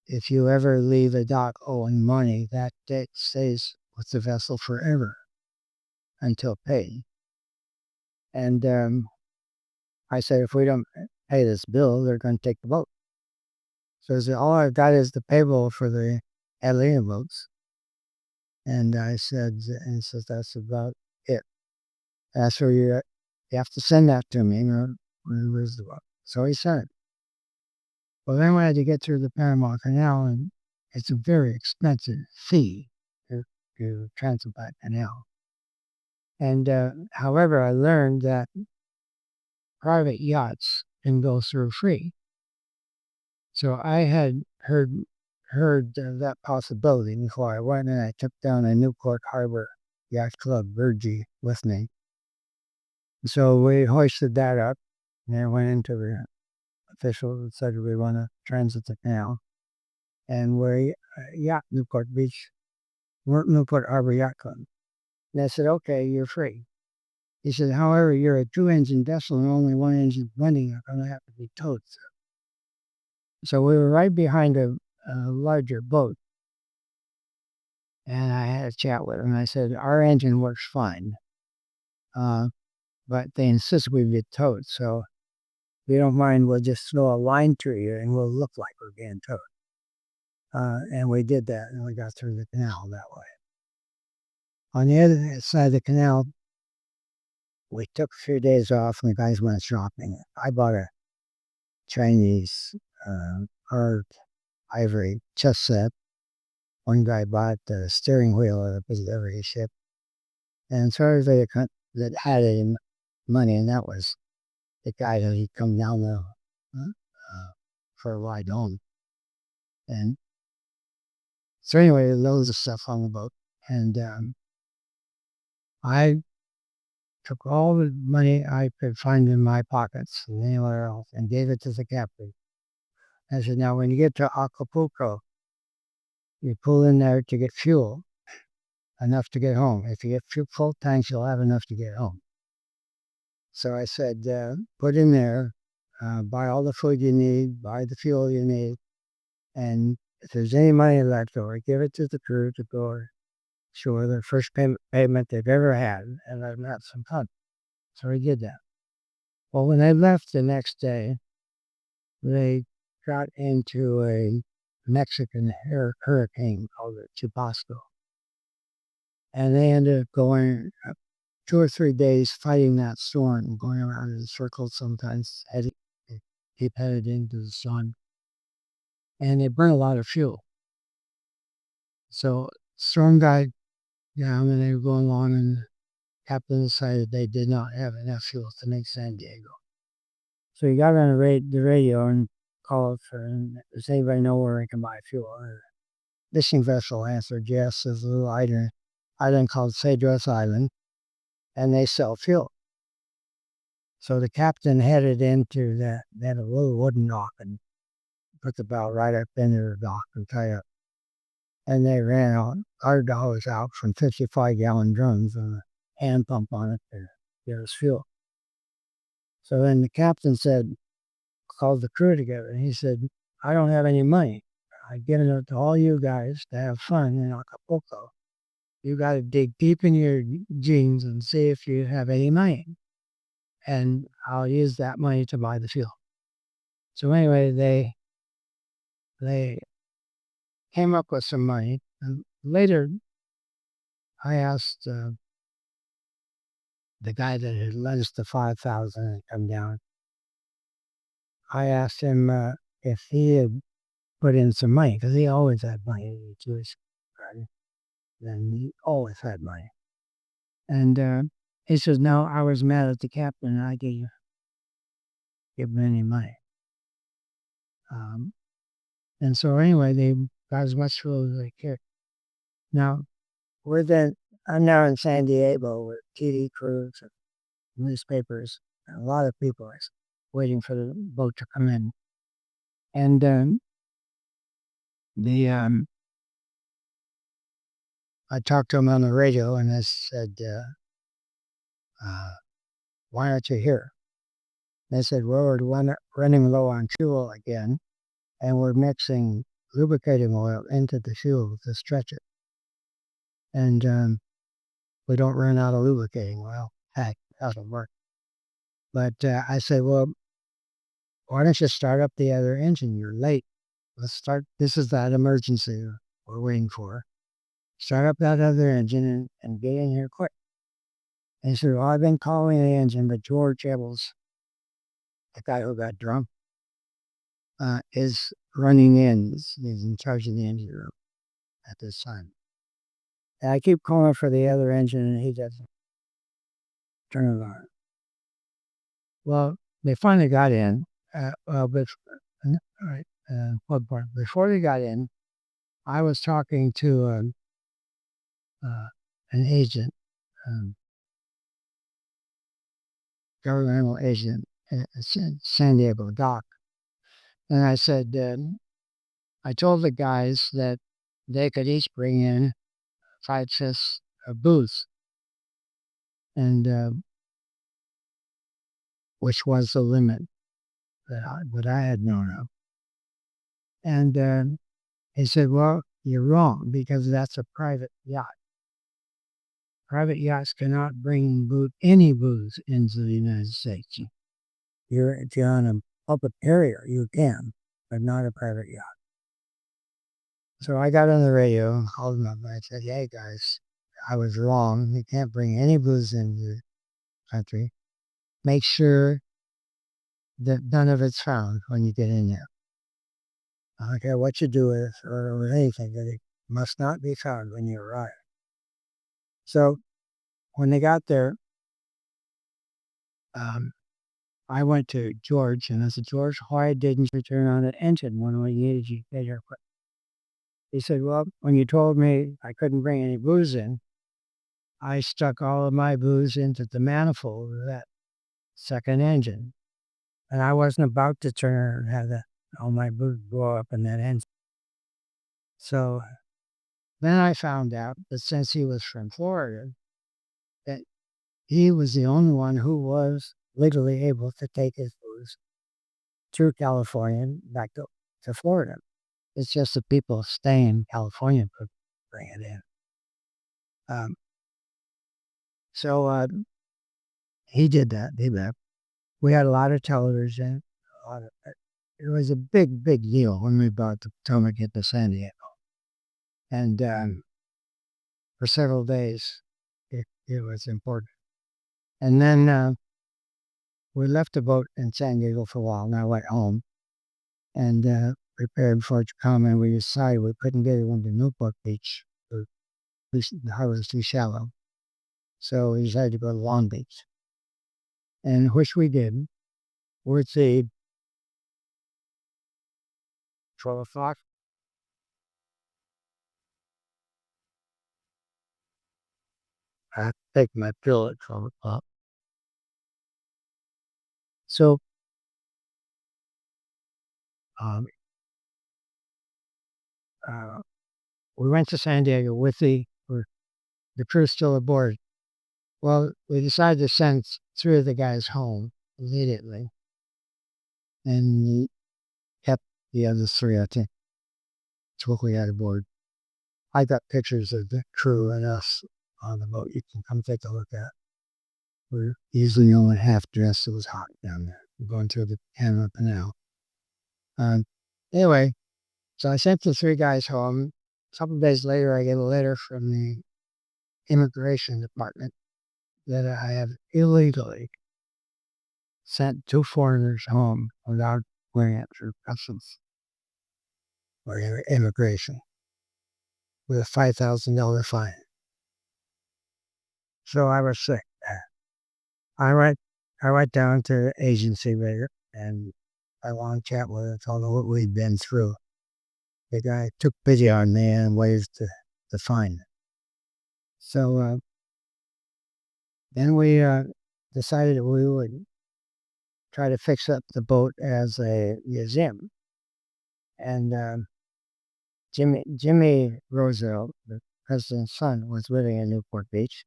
if you ever leave a dock owing money, that debt stays with the vessel forever until paid. And I said, if we don't pay this bill, they're going to take the boat. So he said, all I've got is the payroll for the Atlanta boats. And I said, and he says, that's about it. And so you have to send that to me. Where's the boat? So he sent it. Well, then we had to get through the Panama Canal, and it's a very expensive fee to transit that canal. And however, I learned that private yachts can go through free. So I had heard that possibility before I went, and I took down a Newport Harbor Yacht Club Virgie with me. So we hoisted that up, and I went into the official and said we want to transit the canal. And we're Newport Beach, Newport Harbor Yacht Club. And I said, okay, you're free. He said, however, you're a 2-engine vessel and only 1 engine running, you're going to have to be towed. So we were right behind a larger boat. And I had a chat with him. I said, our engine works fine. But they insist we be towed. So if you don't mind, we'll just throw a line through you and we'll look like we're being towed. And we did that, and we got through the canal that way. On the other side of the canal, we took a few days off, and the guys went shopping. I bought a Chinese carved ivory chess set. One guy bought the steering wheel of every ship. And as far as that had any money, and that was the guy that he'd come down for a ride home. And so anyway, loads of stuff on the boat. And I took all the money I could find in my pockets and anywhere else and gave it to the captain. I said, now when you get to Acapulco, you pull in there to get fuel, enough to get home. If you get full tanks, you'll have enough to get home. So I said, put in there, buy all the food you need, buy the fuel you need, and if there's any money left over, give it to the crew to go ashore, the first payment they've ever had, and I've got some fun. So we did that. Well, when they left the next day, they got into a Mexican hurricane called the Chubasco. And they ended up going 2 or 3 days fighting that storm, going around in circles sometimes, keep headed into the sun. And they burn a lot of fuel. So storm died down, and they were going along, and the captain decided they did not have enough fuel to make San Diego. So he got on the radio and called for, does anybody know where I can buy fuel? Fishing vessel answered yes. There's a little island called Cedros Island, and they sell fuel. So the captain headed into that. They had a little wooden dock and put the bow right up into the dock and tie up. And they ran $100 out from 55-gallon drums and a hand pump on it to get us fuel. So then the captain said, called the crew together and he said, I don't have any money. I get it to all you guys to have fun in Acapulco. You got to dig deep in your jeans and see if you have any money. And I'll use that money to buy the fuel. So anyway, they came up with some money. And later, I asked the guy that had lent us the 5,000 and come down. I asked him if he had put in some money because he always had money. He was Jewish, and he always had money. And he says, "No, I was mad at the captain, and I didn't give him any money." And so anyway, they got as much fuel as they could. Now I'm now in San Diego with TV crews and newspapers, and a lot of people are waiting for the boat to come in. And the I talked to him on the radio and I said, "Why aren't you here?" They said, "Well, we're running low on fuel again, and we're mixing lubricating oil into the fuel to stretch it. And we don't run out of lubricating oil. Heck, that'll work." But I said, "Well, why don't you start up the other engine? You're late. Let's start. This is that emergency we're waiting for. Start up that other engine and get in here quick." And he said, "Well, I've been calling the engine, but George Evans, the guy who got drunk, is running in. He's in charge of the engine room at this time. And I keep calling for the other engine and he doesn't turn it on." Well, they finally got in. Before they got in, I was talking to an agent, um, governmental agent at San Diego dock. And I said, I told the guys that they could each bring in 5/5 of booze, and which was the limit that I had known of. And he said, "Well, you're wrong because that's a private yacht. Private yachts cannot bring any booze into the United States. If you're on a public carrier, you can, but not a private yacht." So I got on the radio and called them up and I said, "Hey guys, I was wrong. You can't bring any booze into the country. Make sure that none of it's found when you get in there. I don't care what you do with it or anything, that it must not be found when you arrive." So when they got there, I went to George and I said, "George, why didn't you turn on the engine when we needed you to get here quick?" He said, "Well, when you told me I couldn't bring any booze in, I stuck all of my booze into the manifold of that second engine. And I wasn't about to turn and have all my booze blow up in that engine." So then I found out that since he was from Florida, that he was the only one who was legally able to take his booze through California and back to Florida. It's just the people staying in California could bring it in. Um, so he did that. We had a lot of television. It was a big, big deal when we brought the Potomac into San Diego. And for several days, it was important. And then we left the boat in San Diego for a while, and I went home and prepared for it to come. And we decided we couldn't get it into Newport Beach. The harbor was too shallow. So we decided to go to Long Beach, and which we did. We're at the 12 o'clock. I have to take my pill at 12 o'clock. So um, uh, we went to San Diego with the crew still aboard. Well, we decided to send 3 of the guys home immediately. and he kept the other three, I think. That's what we had aboard. I got pictures of the crew and us on the boat. You can come take a look at. We're usually only half dressed. It was hot down there. We're going through the Panama Canal. Um, anyway, so I sent the three guys home. A couple of days later, I get a letter from the immigration department that I have illegally sent two foreigners home without going it through customs or immigration with a $5,000 fine. So I was sick. I went down to the agency there and I long chat with her, told her what we'd been through. The guy took pity on me and waived the fine. So then we decided we would try to fix up the boat as a museum. And Jimmy Roosevelt, the president's son, was living in Newport Beach.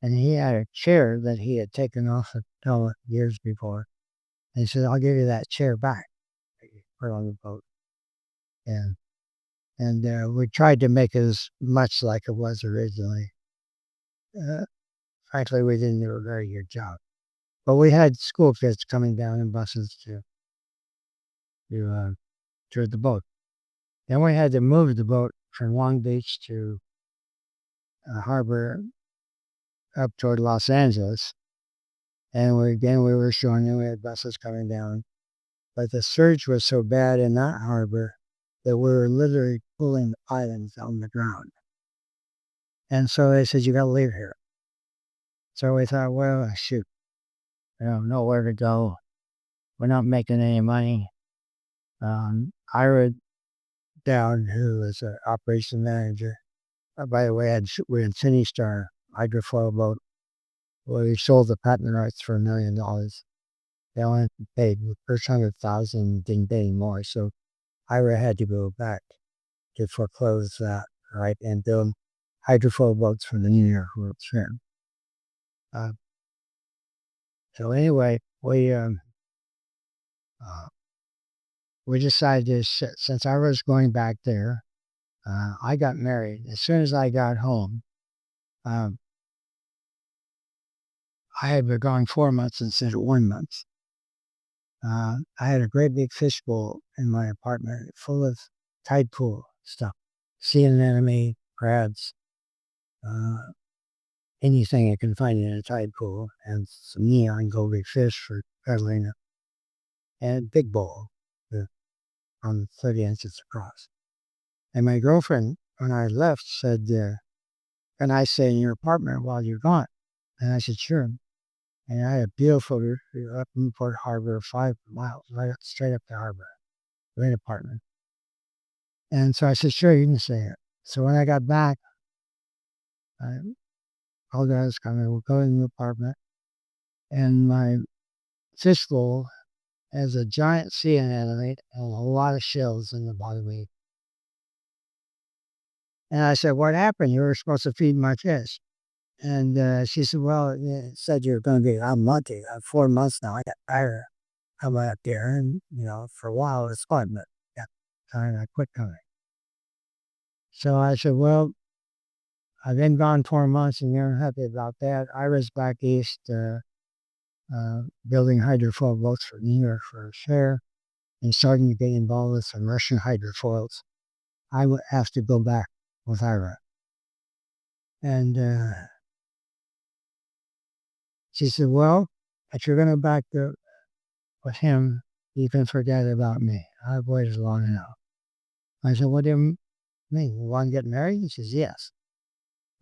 And he had a chair that he had taken off the toilet years before. And he said, I'll give you that chair back that you put on the boat. And we tried to make it as much like it was originally. Frankly, we didn't do a very good job. But we had school kids coming down in buses to tour the boat. Then we had to move the boat from Long Beach to a harbor up toward Los Angeles. And we were showing them we had buses coming down. But the surge was so bad in that harbor that we were literally pulling islands on the ground. And so they said, you got to leave here. So we thought, well, shoot, nowhere to go. We're not making any money. Ira Down, who was an operation manager, by the way, we had finished our hydrofoil boat. Well, we sold the patent rights for $1 million. They only paid the first 100,000, didn't pay any more. So Ira had to go back to foreclose that, right, and build hydrofoil boats for the New York World's Fair. So anyway, we decided to, since I was going back there, I got married. As soon as I got home, I had been gone 4 months instead of 1 month. I had a great big fishbowl in my apartment full of tide pool stuff, sea anemone, crabs, anything you can find in a tide pool, and some neon goldie fish for cuddling, and a big bowl on 30 inches across. And my girlfriend, when I left, said, can I stay in your apartment while you're gone? And I said, sure. And I had a beautiful view up Newport Harbor, 5 miles, right straight up the harbor, great apartment. And so I said, sure, you can stay here. So when I got back, I called her, I was coming, we'll go in the apartment. And my fish bowl has a giant sea anemone and a lot of shells in the bottom of it. And I said, what happened? You were supposed to feed my fish. And she said, well, it said you're going to be, I'm lucky. 4 months now. I got tired of coming up there. And, for a while it's fun, but yeah, time I quit coming. So I said, well, I've been gone 4 months and you're happy about that. I was back east building hydrofoil boats for New York for a fair and starting to get involved with some Russian hydrofoils. I would have to go back with Ira. And she said, well, if you're going to back with him, you can forget about me. I've waited long enough. I said, what do you mean? You want to get married? He says, yes.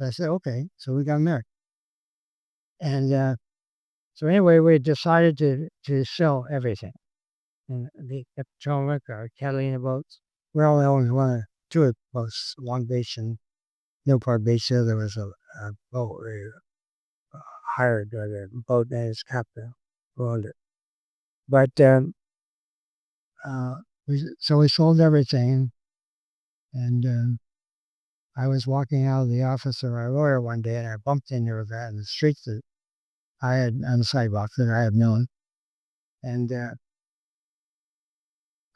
I said, okay. So we got married. And so anyway, we decided to sell everything. And the Potomac, our Catalina boats, we only owned two boats, Long Beach and Newport Beach. There was a boat we hired, or the boat man's captain who owned it. But so we sold everything. And I was walking out of the office of our lawyer one day and I bumped into a guy in the street that I had on the sidewalk that I had known. And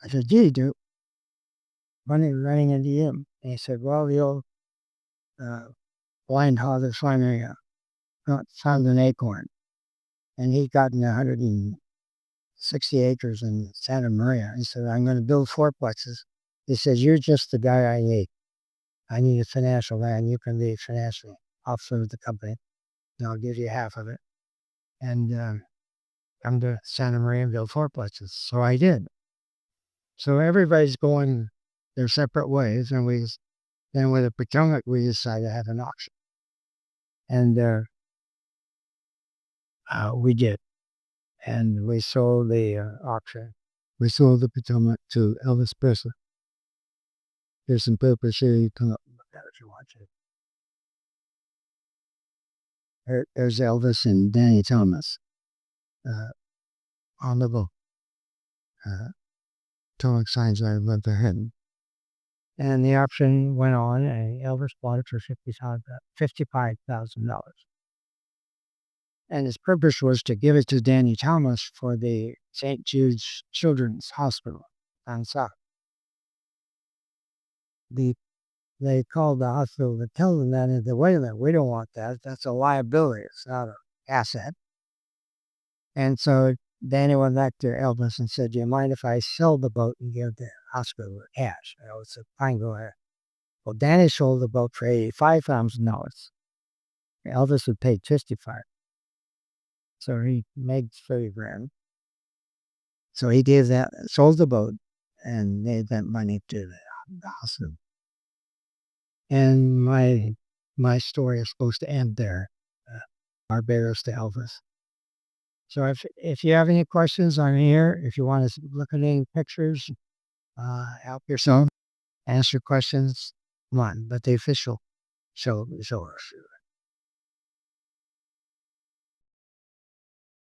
I said, gee, dude, running into him. And he said, well, the old blind father finally found an acorn. And he'd gotten 160 acres in Santa Maria. He said, I'm going to build fourplexes. He says, you're just the guy I need. I need a financial man. You can be financial officer of the company. And I'll give you half of it. And come to Santa Maria and build fourplexes. So I did. So everybody's going their separate ways. And then with the Potomac, we decided to have an auction. And we did. And we sold the auction. We sold the Potomac to Elvis Presley. There's some papers here. You can look at it if you want to. There's Elvis and Danny Thomas on the boat. Potomac signs I went to him. And the auction went on, and Elvis bought it for $55,000. And his purpose was to give it to Danny Thomas for the St. Jude's Children's Hospital down south. They called the hospital to tell them that, and said, wait a minute, we don't want that. That's a liability. It's not an asset. And so Danny went back to Elvis and said, do you mind if I sell the boat and give the hospital cash? I said, fine, go ahead. Well, Danny sold the boat for $85,000. Elvis had paid $55,000. So he made $30,000. So he sold the boat and made that money to the hospital. And my story is supposed to end there. Barbados to Elvis. So if you have any questions, I'm here. If you want to look at any pictures, help yourself, answer questions, come on. But the official show is over.